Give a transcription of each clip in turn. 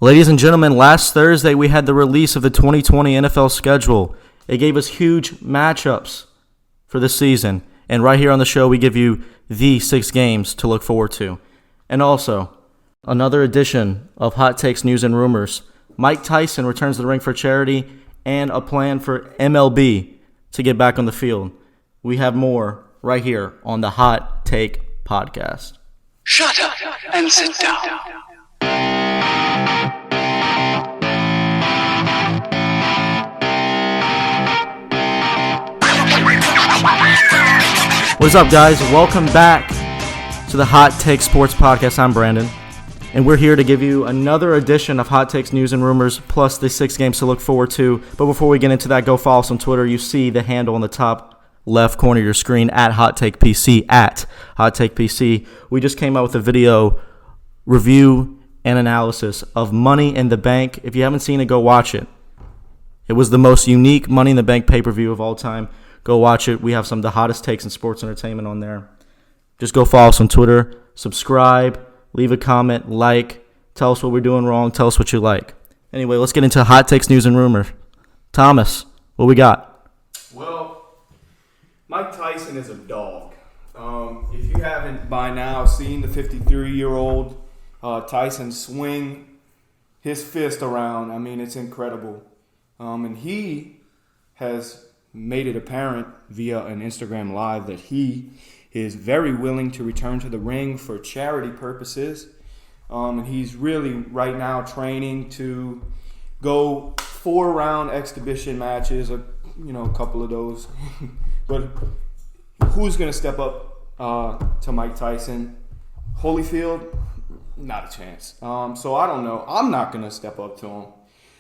Ladies and gentlemen, last Thursday we had the release of the 2020 NFL schedule. It gave us huge matchups for this season. And right here on the show, we give you the 6 games to look forward to. And also, another edition of Hot Takes News and Rumors. Mike Tyson returns to the ring for charity and a plan for MLB to get back on the field. We have more right here on the Hot Take Podcast. Shut up and sit down. What's up, guys? Welcome back to the Hot Take Sports Podcast. I'm Brandon, and we're here to give you another edition of Hot Takes News and Rumors, plus the 6 games to look forward to. But before we get into that, go follow us on Twitter. You see the handle on the top left corner of your screen, at Hot Take PC, at Hot Take PC. We just came out with a video review and analysis of Money in the Bank. If you haven't seen it, go watch it. It was the most unique Money in the Bank pay-per-view of all time. Go watch it. We have some of the hottest takes in sports entertainment on there. Just go follow us on Twitter, subscribe, leave a comment, like, tell us what we're doing wrong, tell us what you like. Anyway, let's get into Hot Takes News and Rumors. Thomas, what we got? Well, Mike Tyson is a dog. If you haven't by now seen the 53-year-old Tyson swing his fist around, I mean, it's incredible. And he has made it apparent via an Instagram Live that he is very willing to return to the ring for charity purposes. And he's really right now training to go 4-round exhibition matches, a couple of those. But who's going to step up to Mike Tyson? Holyfield? Not a chance. So I don't know. I'm not going to step up to him.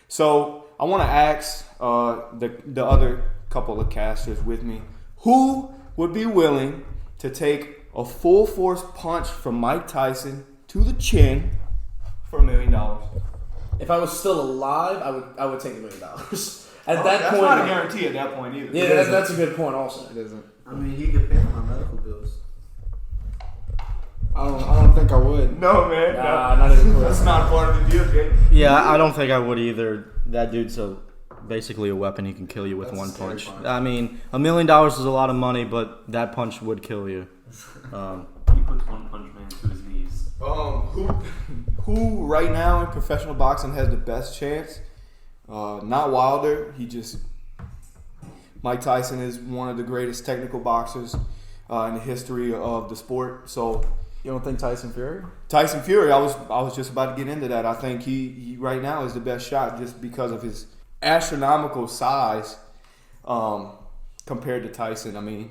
So I want to ask the other couple of casters with me, who would be willing to take a full force punch from Mike Tyson to the chin for $1 million? If I was still alive, I would take $1 million. At that that's point, not a guarantee at that point either. Yeah, that's a good point. Also, it isn't. I mean, he could pay for my medical bills. I don't think I would. No, man. Not even close. That's not part of the deal, Jay. Yeah, I don't think I would either. That dude's basically a weapon. He can kill you with one punch. I mean, $1 million is a lot of money, but that punch would kill you. He puts one punch man to his knees. Who right now in professional boxing has the best chance? Not Wilder. Mike Tyson is one of the greatest technical boxers in the history of the sport. So you don't think Tyson Fury? Tyson Fury, I was just about to get into that. I think he right now is the best shot just because of his astronomical size compared to Tyson. I mean,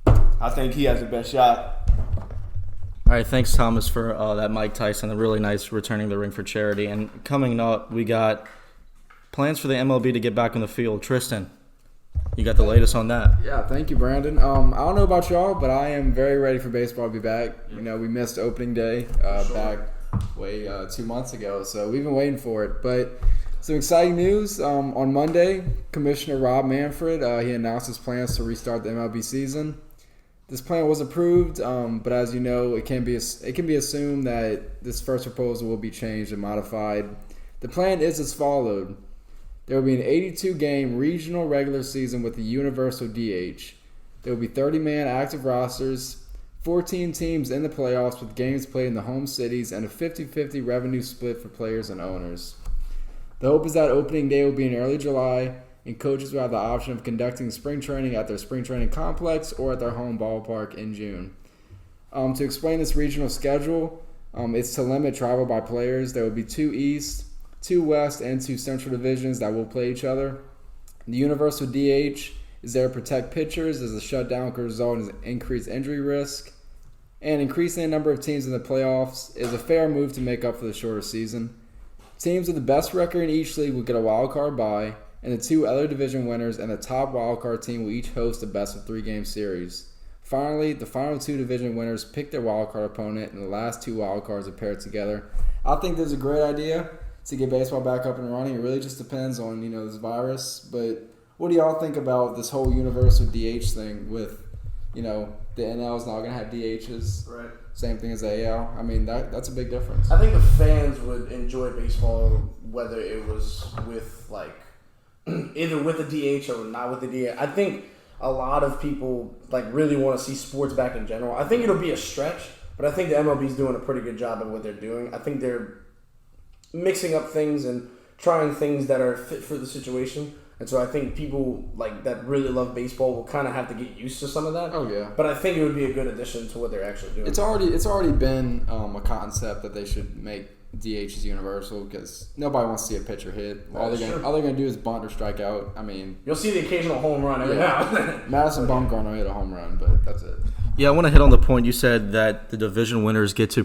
I think he has the best shot. All right, thanks, Thomas, for that Mike Tyson. A really nice returning to the ring for charity. And coming up, we got plans for the MLB to get back on the field. Tristan, you got the latest on that. Yeah, thank you, Brandon. I don't know about y'all, but I am very ready for baseball to be back. We missed opening day back 2 months ago, so we've been waiting for it. But some exciting news. On Monday, Commissioner Rob Manfred, he announced his plans to restart the MLB season. This plan was approved, but as you know, it can be assumed that this first proposal will be changed and modified. The plan is as followed. There will be an 82-game regional regular season with a universal DH. There will be 30-man active rosters, 14 teams in the playoffs with games played in the home cities, and a 50-50 revenue split for players and owners. The hope is that opening day will be in early July, and coaches will have the option of conducting spring training at their spring training complex or at their home ballpark in June. To explain this regional schedule, it's to limit travel by players. There will be 2 East, 2 West, and 2 Central divisions that will play each other. The universal DH is there to protect pitchers as the shutdown could result in increased injury risk. And increasing the number of teams in the playoffs is a fair move to make up for the shorter season. Teams with the best record in each league will get a wild card bye, and the 2 other division winners and the top wild card team will each host a best-of-3 game series. Finally, the final 2 division winners pick their wild card opponent, and the last 2 wild cards are paired together. I think this is a great idea to get baseball back up and running. It really just depends on this virus. But what do y'all think about this whole universal DH thing with the NL is not going to have DHs? Right. Same thing as the AL. I mean, that's a big difference. I think the fans would enjoy baseball, whether it was with either with a DH or not with a DH. I think a lot of people really want to see sports back in general. I think it'll be a stretch, but I think the MLB's doing a pretty good job of what they're doing. I think they're mixing up things and trying things that are fit for the situation. And so I think people that really love baseball will kind of have to get used to some of that. Oh yeah. But I think it would be a good addition to what they're actually doing. It's already been a concept that they should make DHs universal because nobody wants to see a pitcher hit. All they're gonna do is bunt or strike out. I mean, you'll see the occasional home run every now and then. Madison Bumgarner hit a home run, but that's it. Yeah, I want to hit on the point you said that the division winners get to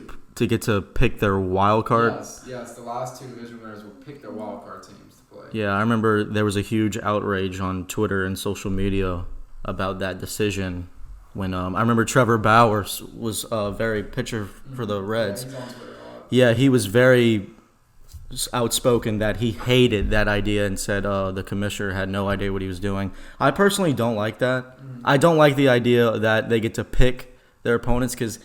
pick their wild card. Yes, the last two division winners will pick their wild card teams to play. Yeah, I remember there was a huge outrage on Twitter and social media about that decision when I remember Trevor Bauer was very pitcher for the Reds. Yeah, he's on Twitter a lot. Yeah, he was very outspoken that he hated that idea and said the commissioner had no idea what he was doing. I personally don't like that. I don't like the idea that they get to pick their opponents because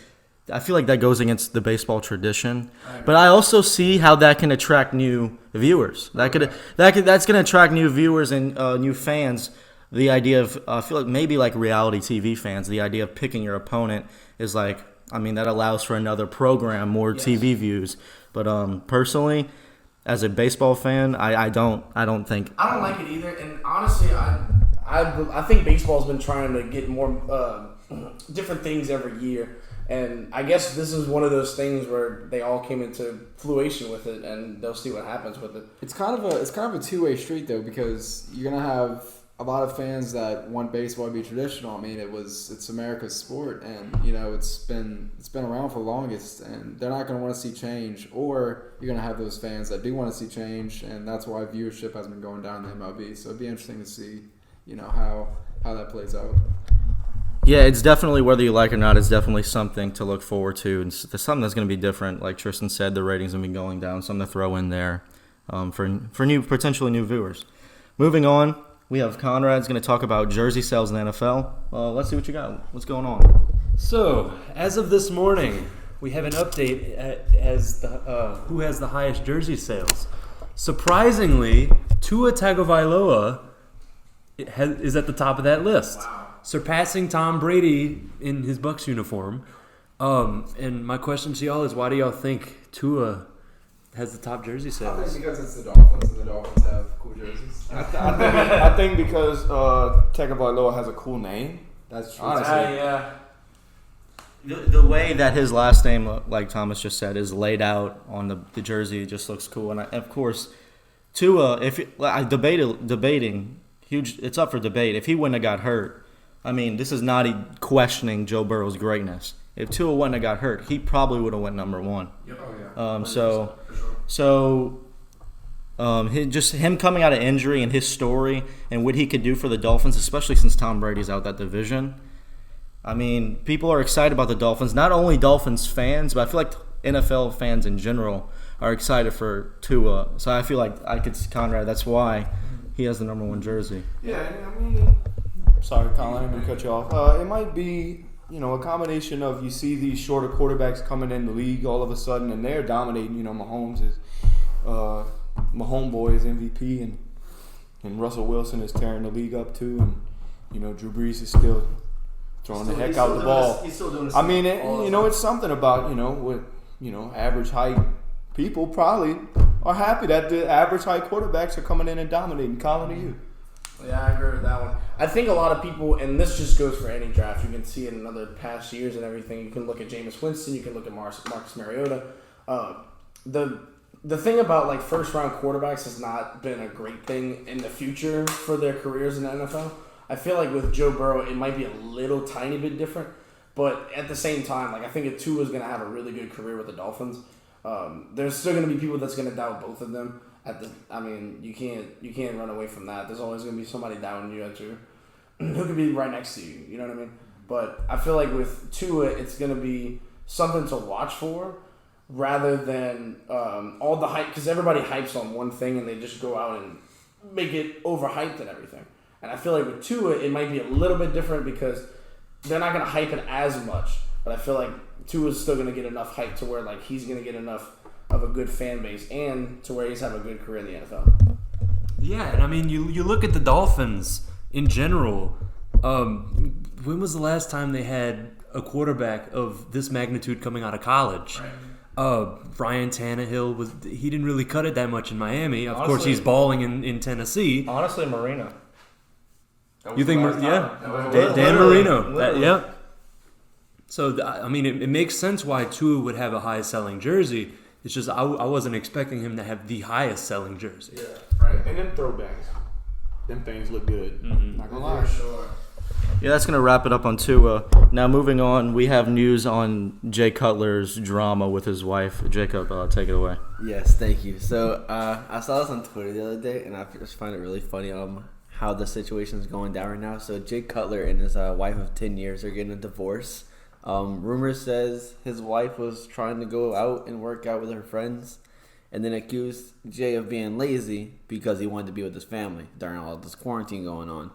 I feel like that goes against the baseball tradition. But I also see how that can attract new viewers. That's going to attract new viewers and new fans. The idea of I feel like maybe like reality TV fans, the idea of picking your opponent is that allows for another program, more TV views. But personally, as a baseball fan, I don't think I don't like it either. And honestly, I think baseball's been trying to get more different things every year. And I guess this is one of those things where they all came into fruition with it, and they'll see what happens with it. It's kind of a two-way street though, because you're gonna have a lot of fans that want baseball to be traditional. I mean, it's America's sport, and it's been around for the longest, and they're not gonna want to see change. Or you're gonna have those fans that do want to see change, and that's why viewership has been going down in the MLB. So it'd be interesting to see, how that plays out. Yeah, it's definitely, whether you like it or not, it's definitely something to look forward to. And it's something that's going to be different. Like Tristan said, the ratings have been going down. Something to throw in there for potentially new viewers. Moving on, we have Conrad's going to talk about jersey sales in the NFL. Let's see what you got. What's going on? So, as of this morning, we have an update as who has the highest jersey sales. Surprisingly, Tua Tagovailoa is at the top of that list. Wow. Surpassing Tom Brady in his Bucs uniform. And my question to y'all is, why do y'all think Tua has the top jersey sales? I think because it's the Dolphins, and the Dolphins have cool jerseys. I think because Tagovailoa has a cool name. That's true. Honestly. Yeah. The way that his last name, like Thomas just said, is laid out on the jersey, just looks cool. And of course, Tua, debating, huge. It's up for debate. If he wouldn't have got hurt, I mean, this is not questioning Joe Burrow's greatness. If Tua wouldn't have got hurt, he probably would have went number one. Yep. Him coming out of injury and his story and what he could do for the Dolphins, especially since Tom Brady's out that division. I mean, people are excited about the Dolphins. Not only Dolphins fans, but I feel like NFL fans in general are excited for Tua. So I feel like I could see Conrad. That's why he has the number one jersey. Yeah, I mean, sorry, Colin, I'm going to cut you off. It might be, a combination of you see these shorter quarterbacks coming in the league all of a sudden, and they're dominating. Mahomes is homeboy is MVP, and Russell Wilson is tearing the league up too, and Drew Brees is still throwing the heck out the ball. He's still doing this. I mean, it's something about with average height people probably are happy that the average height quarterbacks are coming in and dominating. Colin, to you. Yeah, I agree with that one. I think a lot of people, and this just goes for any draft, you can see it in other past years and everything. You can look at Jameis Winston, you can look at Marcus Mariota. The thing about first round quarterbacks has not been a great thing in the future for their careers in the NFL. I feel like with Joe Burrow, it might be a little tiny bit different, but at the same time, I think if Tua is going to have a really good career with the Dolphins, there's still going to be people that's going to doubt both of them. You can't run away from that. There's always going to be somebody doubting you who could be right next to you. You know what I mean? But I feel like with Tua, it's going to be something to watch for rather than all the hype, because everybody hypes on one thing and they just go out and make it overhyped and everything. And I feel like with Tua, it might be a little bit different because they're not going to hype it as much. But I feel like Tua's still going to get enough hype to where he's going to get enough of a good fan base and to where he's having a good career in the NFL. Yeah, and I mean, you look at the Dolphins in general. When was the last time they had a quarterback of this magnitude coming out of college? Ryan Tannehill he didn't really cut it that much in Miami. Of course, he's balling in Tennessee. Honestly, Marino. You think? Dan Marino. Yeah. So I mean, it makes sense why Tua would have a high selling jersey. It's just I wasn't expecting him to have the highest selling jersey. Yeah, right. And them throwbacks, them things look good. Not gonna lie. Sure. Yeah, that's going to wrap it up on Tua. Now, moving on, we have news on Jay Cutler's drama with his wife. Jacob, take it away. Yes, thank you. So I saw this on Twitter the other day, and I just find it really funny how the situation is going down right now. So Jay Cutler and his wife of 10 years are getting a divorce. Rumors says his wife was trying to go out and work out with her friends and then accused Jay of being lazy because he wanted to be with his family during all this quarantine going on.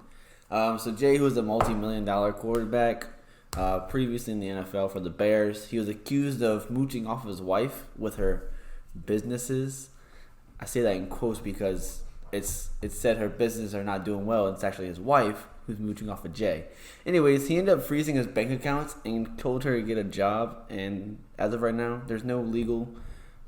So Jay, who was a multi-million-dollar quarterback previously in the NFL for the Bears, he was accused of mooching off of his wife with her businesses. I say that in quotes because it's said her businesses are not doing well. It's actually his wife who's mooching off of Jay. Anyways, he ended up freezing his bank accounts and told her to get a job. And as of right now, there's no legal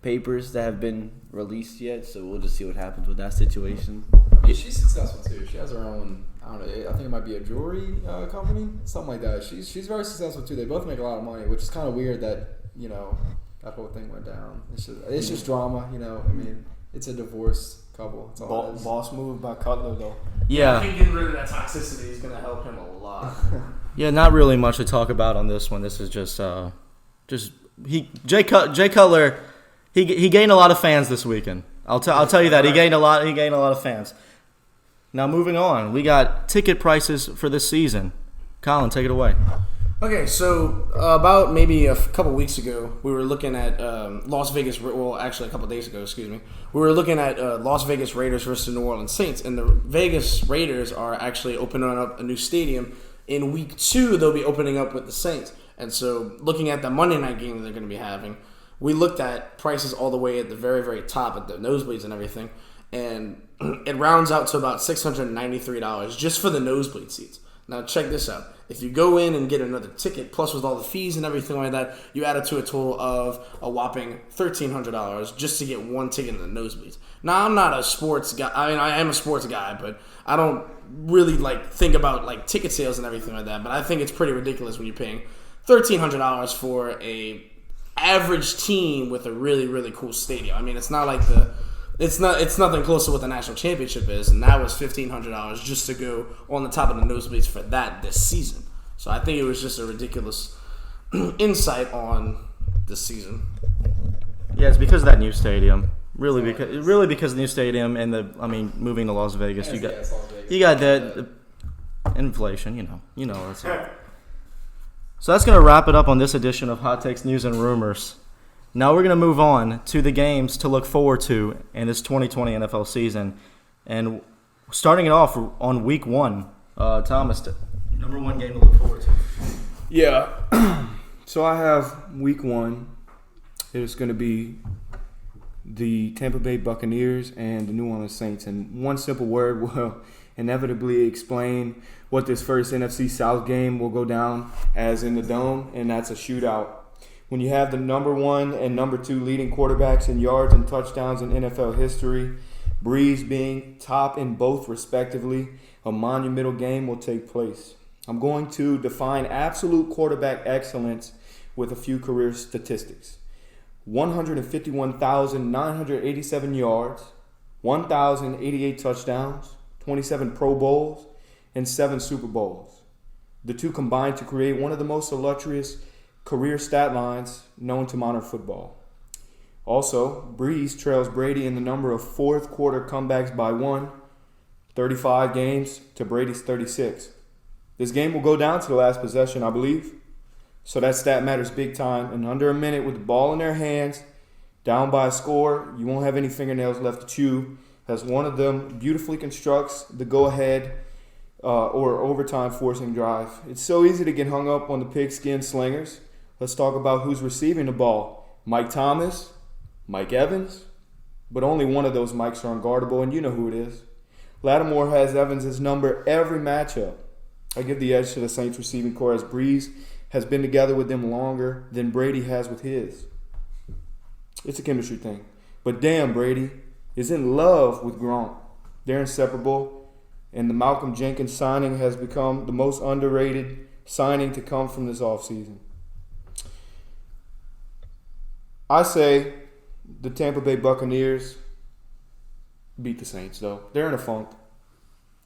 papers that have been released yet. So we'll just see what happens with that situation. I mean, she's successful too. She has her own, I don't know, I think it might be a jewelry company, something like that. She's very successful too. They both make a lot of money, which is kind of weird that, that whole thing went down. It's just drama, I mean, it's a divorced couple. That's all it is. Boss move by Cutler, though. Yeah. I think getting rid of that toxicity is going to help him a lot. Yeah, not really much to talk about on this one. This is just Jay Cutler. He gained a lot of fans this weekend. I'll tell you that he gained a lot of fans. Now moving on, we got ticket prices for this season. Colin, take it away. Okay, so about maybe a couple weeks ago, we were looking at Las Vegas. Well, actually, a couple days ago, excuse me. We were looking at Las Vegas Raiders versus the New Orleans Saints, and the Vegas Raiders are actually opening up a new stadium. In week 2, they'll be opening up with the Saints. And so, looking at the Monday night game that they're going to be having, we looked at prices all the way at the very, very top, at the nosebleeds and everything, and it rounds out to about $693 just for the nosebleed seats. Now, check this out. If you go in and get another ticket, plus with all the fees and everything like that, you add it to a total of a whopping $1,300 just to get one ticket in the nosebleeds. Now, I'm not a sports guy. I mean, I am a sports guy, but I don't really think about ticket sales and everything like that. But I think it's pretty ridiculous when you're paying $1,300 for a average team with a really, really cool stadium. I mean, it's not like it's nothing close to what the national championship is, and that was $1,500 just to go on the top of the nosebleeds for that this season. So I think it was just a ridiculous insight on this season. Yeah, it's because of that new stadium. Really because of the new stadium and moving to Las Vegas. You got that inflation. You know that's it. So that's gonna wrap it up on this edition of Hot Takes News and Rumors. Now we're going to move on to the games to look forward to in this 2020 NFL season. And starting it off on week 1, Thomas, number 1 game to look forward to. Yeah. So I have week 1. It's going to be the Tampa Bay Buccaneers and the New Orleans Saints. And one simple word will inevitably explain what this first NFC South game will go down as in the Dome, and that's a shootout. When you have the number 1 and number 2 leading quarterbacks in yards and touchdowns in NFL history, Breeze being top in both respectively, a monumental game will take place. I'm going to define absolute quarterback excellence with a few career statistics. 151,987 yards, 1,088 touchdowns, 27 Pro Bowls, and 7 Super Bowls. The two combined to create one of the most illustrious career stat lines known to modern football. Also, Breeze trails Brady in the number of fourth quarter comebacks by 1, 35 games to Brady's 36. This game will go down to the last possession, I believe. So that stat matters big time. And under a minute with the ball in their hands, down by a score, you won't have any fingernails left to chew, as one of them beautifully constructs the go-ahead or overtime forcing drive. It's so easy to get hung up on the pigskin slingers. Let's talk about who's receiving the ball. Mike Thomas, Mike Evans, but only one of those Mikes are unguardable, and you know who it is. Lattimore has Evans' number every matchup. I give the edge to the Saints receiving core as Breeze has been together with them longer than Brady has with his. It's a chemistry thing. But damn, Brady is in love with Gronk. They're inseparable, and the Malcolm Jenkins signing has become the most underrated signing to come from this offseason. I say the Tampa Bay Buccaneers beat the Saints, though. They're in a funk.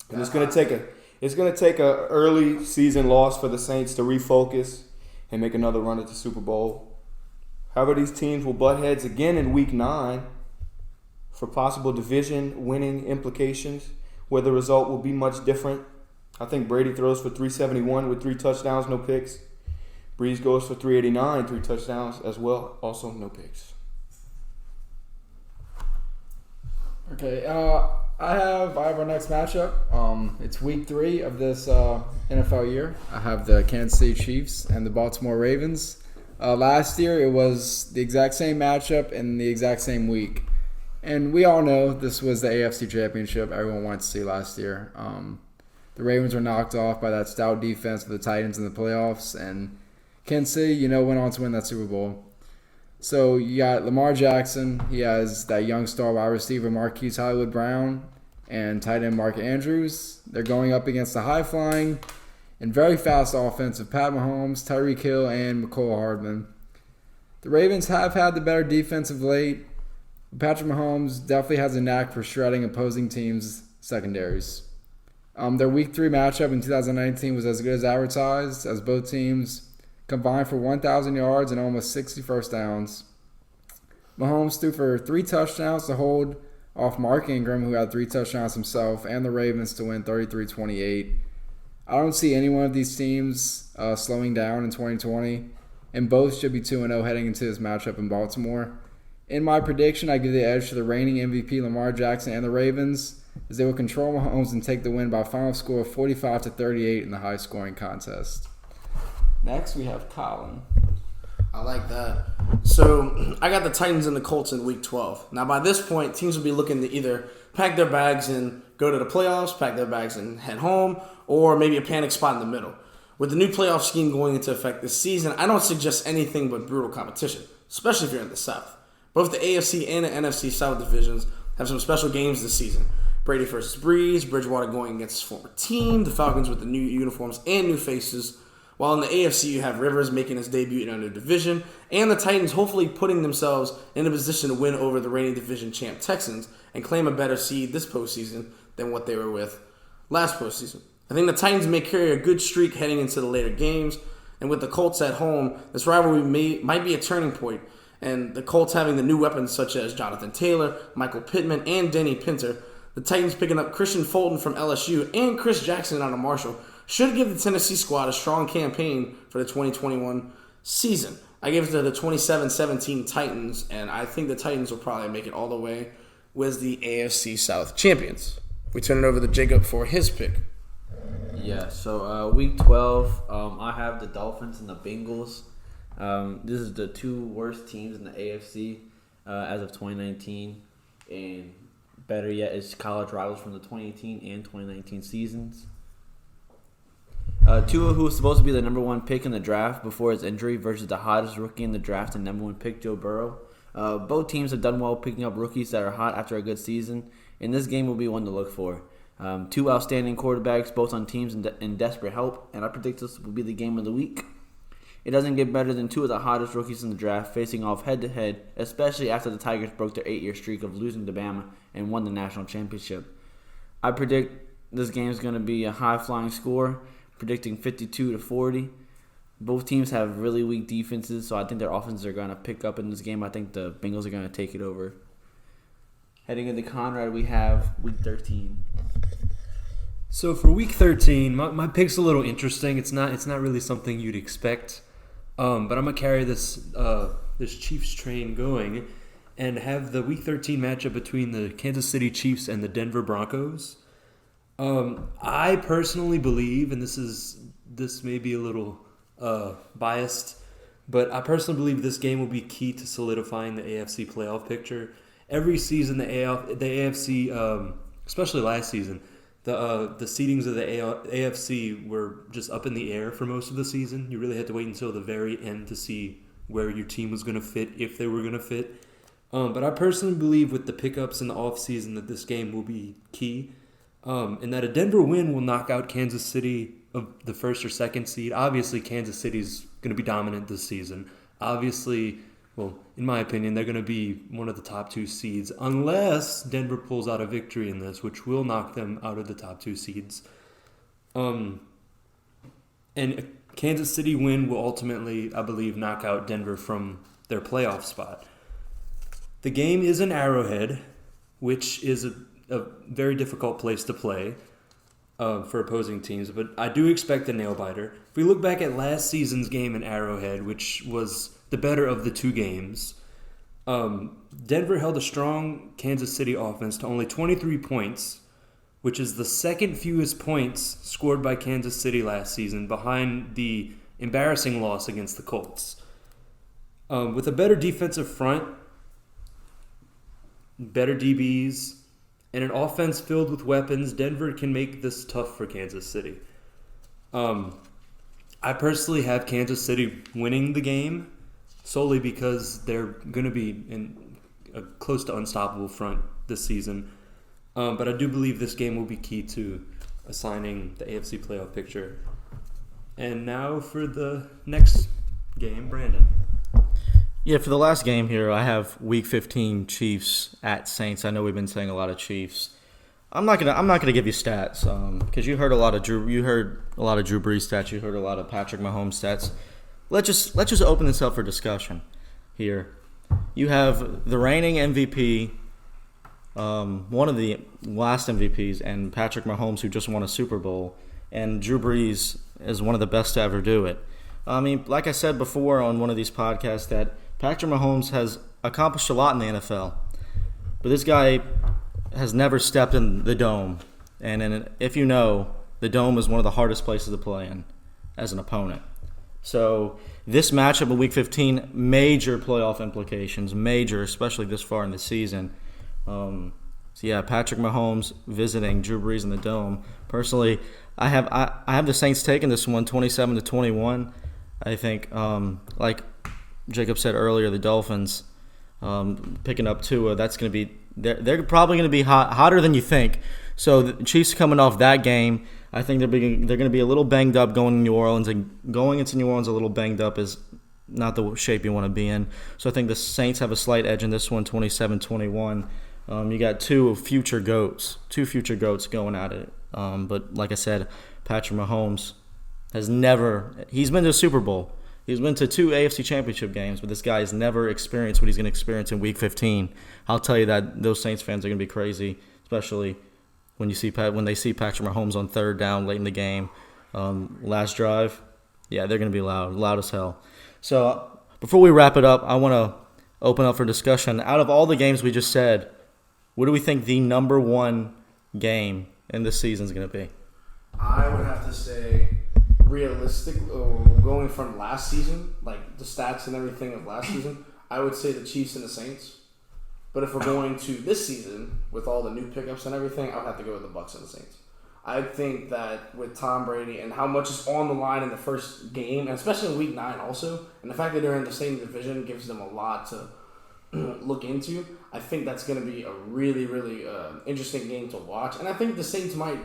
And it's going to take a early season loss for the Saints to refocus and make another run at the Super Bowl. However, these teams will butt heads again in Week 9 for possible division winning implications, where the result will be much different. I think Brady throws for 371 with 3 touchdowns, no picks. Breeze goes for 389, 3 touchdowns as well, also no picks. Okay, I have our next matchup. It's week 3 of this NFL year. I have the Kansas City Chiefs and the Baltimore Ravens. Last year, it was the exact same matchup in the exact same week. And we all know this was the AFC Championship everyone wanted to see last year. The Ravens were knocked off by that stout defense of the Titans in the playoffs. And Kansas City, went on to win that Super Bowl. So you got Lamar Jackson. He has that young star wide receiver Marquise Hollywood Brown and tight end Mark Andrews. They're going up against the high-flying and very fast offense of Pat Mahomes, Tyreek Hill, and McCole Hardman. The Ravens have had the better defense of late. Patrick Mahomes definitely has a knack for shredding opposing teams' secondaries. Their Week 3 matchup in 2019 was as good as advertised, as both teams combined for 1,000 yards and almost 60 first downs. Mahomes threw for 3 touchdowns to hold off Mark Ingram, who had 3 touchdowns himself, and the Ravens to win 33-28. I don't see any one of these teams slowing down in 2020, and both should be 2-0 heading into this matchup in Baltimore. In my prediction, I give the edge to the reigning MVP Lamar Jackson and the Ravens, as they will control Mahomes and take the win by a final score of 45-38 in the high-scoring contest. Next, we have Colin. I like that. So, I got the Titans and the Colts in Week 12. Now, by this point, teams will be looking to either pack their bags and go to the playoffs, pack their bags and head home, or maybe a panic spot in the middle. With the new playoff scheme going into effect this season, I don't suggest anything but brutal competition, especially if you're in the South. Both the AFC and the NFC South divisions have some special games this season. Brady versus Breeze, Bridgewater going against his former team, the Falcons with the new uniforms and new faces. While in the AFC, you have Rivers making his debut in another division, and the Titans hopefully putting themselves in a position to win over the reigning division champ Texans and claim a better seed this postseason than what they were with last postseason. I think the Titans may carry a good streak heading into the later games, and with the Colts at home, this rivalry might be a turning point, and the Colts having the new weapons such as Jonathan Taylor, Michael Pittman, and Denny Pinter, the Titans picking up Christian Fulton from LSU and Chris Jackson out of Marshall, should give the Tennessee squad a strong campaign for the 2021 season. I give it to the 27-17 Titans, and I think the Titans will probably make it all the way with the AFC South champions. We turn it over to Jacob for his pick. Yeah, so Week 12, I have the Dolphins and the Bengals. This is the 2 worst teams in the AFC as of 2019, and better yet, it's college rivals from the 2018 and 2019 seasons. Tua, who was supposed to be the number 1 pick in the draft before his injury, versus the hottest rookie in the draft and number 1 pick, Joe Burrow. Both teams have done well picking up rookies that are hot after a good season, and this game will be one to look for. 2 outstanding quarterbacks, both on teams in desperate help, and I predict this will be the game of the week. It doesn't get better than 2 of the hottest rookies in the draft facing off head-to-head, especially after the Tigers broke their 8-year streak of losing to Bama and won the national championship. I predict this game is going to be a high-flying score, predicting 52-40. Both teams have really weak defenses, so I think their offenses are going to pick up in this game. I think the Bengals are going to take it over. Heading into Conrad, we have Week 13. So for Week 13, my pick's a little interesting. It's not really something you'd expect, but I'm gonna carry this Chiefs train going, and have the Week 13 matchup between the Kansas City Chiefs and the Denver Broncos. I personally believe, and this may be a little biased, But I personally believe this game will be key to solidifying the AFC playoff picture. Every season, the AFC, especially last season, the seedings of the AFC were just up in the air for most of the season. You really had to wait until the very end to see where your team was going to fit, if they were going to fit. But I personally believe with the pickups in the offseason that this game will be key, and that a Denver win will knock out Kansas City of the first or second seed. Obviously, Kansas City's going to be dominant this season. Obviously, well, in my opinion, they're going to be one of the top 2 seeds unless Denver pulls out a victory in this, which will knock them out of the top 2 seeds. And a Kansas City win will ultimately, I believe, knock out Denver from their playoff spot. The game is in Arrowhead, which is a very difficult place to play for opposing teams, but I do expect a nail-biter. If we look back at last season's game in Arrowhead, which was the better of the 2 games, Denver held a strong Kansas City offense to only 23 points, which is the second fewest points scored by Kansas City last season, behind the embarrassing loss against the Colts. With a better defensive front, better DBs, and an offense filled with weapons, Denver can make this tough for Kansas City. I personally have Kansas City winning the game solely because they're going to be in a close to unstoppable front this season. But I do believe this game will be key to assigning the AFC playoff picture. And now for the next game, Brandon. Yeah, for the last game here, I have Week 15 Chiefs at Saints. I know we've been saying a lot of Chiefs. I'm not gonna give you stats because you heard a lot of Drew Brees stats. You heard a lot of Patrick Mahomes stats. Let's just open this up for discussion here. You have the reigning MVP, one of the last MVPs, and Patrick Mahomes, who just won a Super Bowl, and Drew Brees is one of the best to ever do it. I mean, like I said before on one of these podcasts, that Patrick Mahomes has accomplished a lot in the NFL, but this guy has never stepped in the dome. And if you know, the dome is one of the hardest places to play in as an opponent. So this matchup in Week 15, major playoff implications, major, especially this far in the season. So yeah, Patrick Mahomes visiting Drew Brees in the dome. Personally, I have the Saints taking this one 27-21. I think, like Jacob said earlier, the Dolphins picking up Tua. That's going to be they're probably going to be hotter than you think. So the Chiefs coming off that game, I think they're going to be a little banged up going to New Orleans, and going into New Orleans a little banged up is not the shape you want to be in. So I think the Saints have a slight edge in this one, 27-21. You got two future goats going at it. But like I said, Patrick Mahomes he's been to a Super Bowl. He's been to 2 AFC Championship games, but this guy has never experienced what he's going to experience in Week 15. I'll tell you that those Saints fans are going to be crazy, especially when they see Patrick Mahomes on third down late in the game, last drive. Yeah, they're going to be loud as hell. So before we wrap it up, I want to open up for discussion. Out of all the games we just said, what do we think the number one game in this season is going to be? I would have to say realistic, going from last season, like the stats and everything of last season, I would say the Chiefs and the Saints. But if we're going to this season, with all the new pickups and everything, I would have to go with the Bucs and the Saints. I think that with Tom Brady and how much is on the line in the first game, and especially in Week 9 also, and the fact that they're in the same division gives them a lot to look into. I think that's going to be a really, really interesting game to watch. And I think the Saints might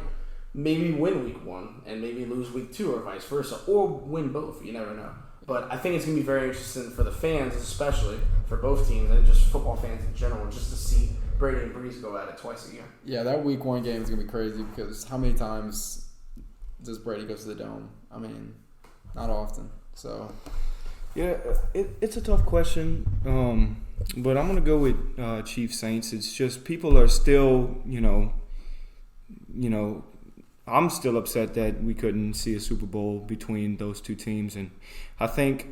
maybe win Week 1 and maybe lose Week 2 or vice versa, or win both. You never know. But I think it's going to be very interesting for the fans, especially for both teams, and just football fans in general, just to see Brady and Brees go at it twice a year. Yeah, that Week 1 game is going to be crazy because how many times does Brady go to the Dome? I mean, not often. So, yeah, it's a tough question, but I'm going to go with Chiefs Saints. It's just people are still, I'm still upset that we couldn't see a Super Bowl between those two teams. And I think,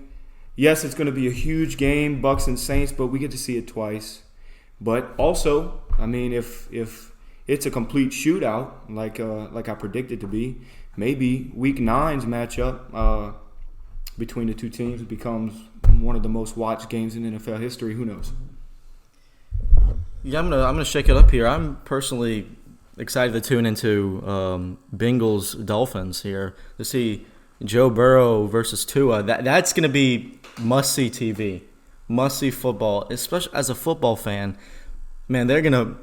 yes, it's going to be a huge game, Bucs and Saints, but we get to see it twice. But also, I mean, if it's a complete shootout, like I predicted to be, maybe Week 9's matchup between the two teams becomes one of the most watched games in NFL history. Who knows? Yeah, I'm gonna shake it up here. I'm personally excited to tune into Bengals Dolphins here to see Joe Burrow versus Tua. That's gonna be must-see TV, must-see football. Especially as a football fan, man, they're gonna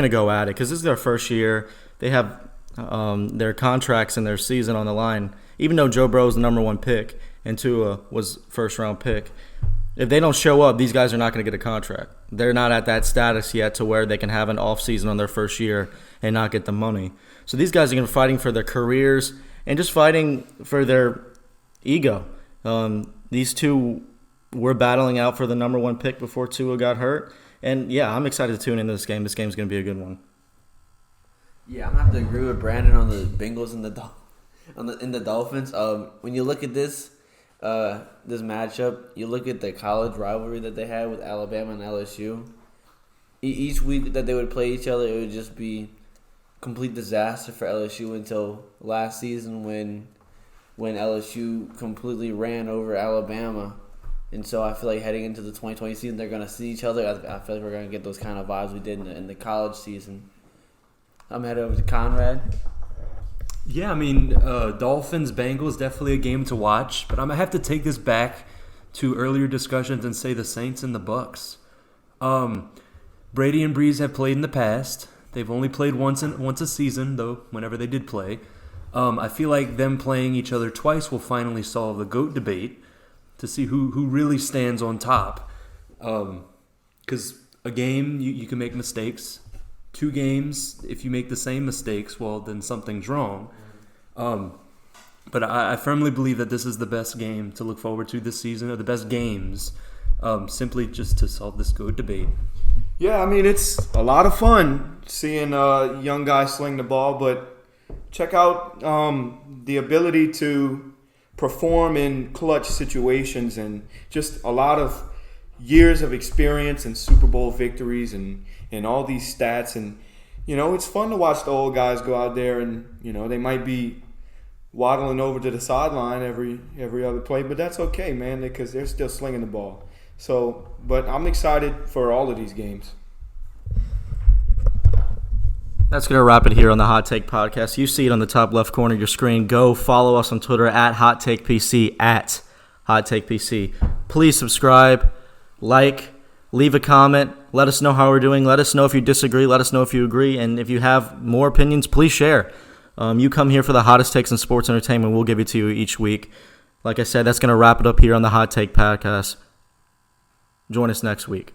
go at it because this is their first year. They have their contracts and their season on the line. Even though Joe Burrow is the number one pick and Tua was first-round pick, if they don't show up, these guys are not going to get a contract. They're not at that status yet to where they can have an off-season on their first year and not get the money. So these guys are going to be fighting for their careers and just fighting for their ego. These two were battling out for the number one pick before Tua got hurt. And, yeah, I'm excited to tune into this game. This game's going to be a good one. Yeah, I'm going to have to agree with Brandon on the Bengals and the Dolphins. When you look at this matchup, you look at the college rivalry that they had with Alabama and LSU. Each week that they would play each other, it would just be complete disaster for LSU until last season when LSU completely ran over Alabama. And so I feel like heading into the 2020 season, they're going to see each other. I feel like we're going to get those kind of vibes we did in the college season. I'm headed over to Conrad. Yeah, I mean, Dolphins, Bengals, definitely a game to watch. But I'm going to have to take this back to earlier discussions and say the Saints and the Bucks. Brady and Breeze have played in the past. They've only played once a season, though, whenever they did play. I feel like them playing each other twice will finally solve the GOAT debate to see who really stands on top. Because a game, you can make mistakes. 2 games, if you make the same mistakes, well, then something's wrong. But I firmly believe that this is the best game to look forward to this season, or the best games, simply just to solve this GOAT debate. Yeah, I mean, it's a lot of fun seeing young guys sling the ball, but check out the ability to perform in clutch situations and just a lot of years of experience and Super Bowl victories and all these stats. And, it's fun to watch the old guys go out there and, they might be waddling over to the sideline every other play, but that's okay, man, because they're still slinging the ball. So, but I'm excited for all of these games. That's going to wrap it here on the Hot Take Podcast. You see it on the top left corner of your screen. Go follow us on Twitter at HotTakePC, at HotTakePC. Please subscribe, like, leave a comment. Let us know how we're doing. Let us know if you disagree. Let us know if you agree. And if you have more opinions, please share. You come here for the hottest takes in sports entertainment. We'll give it to you each week. Like I said, that's going to wrap it up here on the Hot Take Podcast. Join us next week.